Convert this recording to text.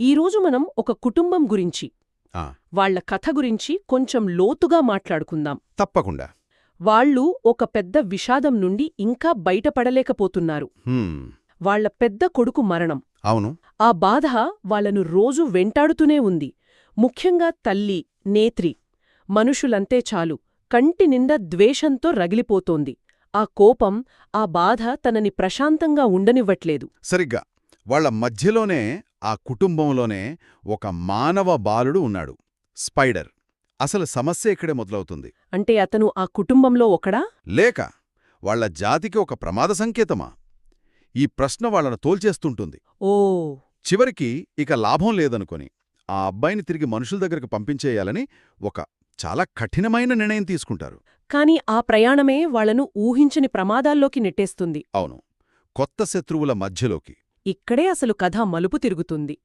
ఈరోజు మనం ఒక కుటుంబం గురించి, ఆ, వాళ్ల కథ గురించి కొంచెం లోతుగా మాట్లాడుకుందాం. తప్పకుండా. వాళ్ళు ఒక పెద్ద విషాదం నుండి ఇంకా బయటపడలేకపోతున్నారు. హ్మ్, వాళ్ల పెద్ద కొడుకు మరణం. అవును. ఆ బాధ వాళ్లను రోజూ వెంటాడుతూనే ఉంది. ముఖ్యంగా తల్లి, నేత్రి. మనుషులంతే చాలు, కంటి నిండా ద్వేషంతో రగిలిపోతోంది. ఆ కోపం, ఆ బాధ తనని ప్రశాంతంగా ఉండనివ్వట్లేదు. సరిగ్గా వాళ్ళ మధ్యలోనే, ఆ కుటుంబంలోనే ఒక మానవ బాలుడు ఉన్నాడు, స్పైడర్. అసలు సమస్య ఇక్కడే మొదలవుతుంది. అంటే అతను ఆ కుటుంబంలో ఒకడా? లేక వాళ్ళ జాతికి ఒక ప్రమాద సంకేతమా? ఈ ప్రశ్న వాళ్ళను తోల్చేస్తుంటుంది. ఓ. చివరికి ఇక లాభం లేదనుకొని ఆ అబ్బాయిని తిరిగి మనుషుల దగ్గరకు పంపించేయాలని ఒక చాలా కఠినమైన నిర్ణయం తీసుకుంటారు. కాని ఆ ప్రయాణమే వాళ్లను ఊహించని ప్రమాదాల్లోకి నెట్టేస్తుంది. అవును, కొత్త శత్రువుల మధ్యలోకి. ఇక్కడే అసలు కథ మలుపు తిరుగుతుంది.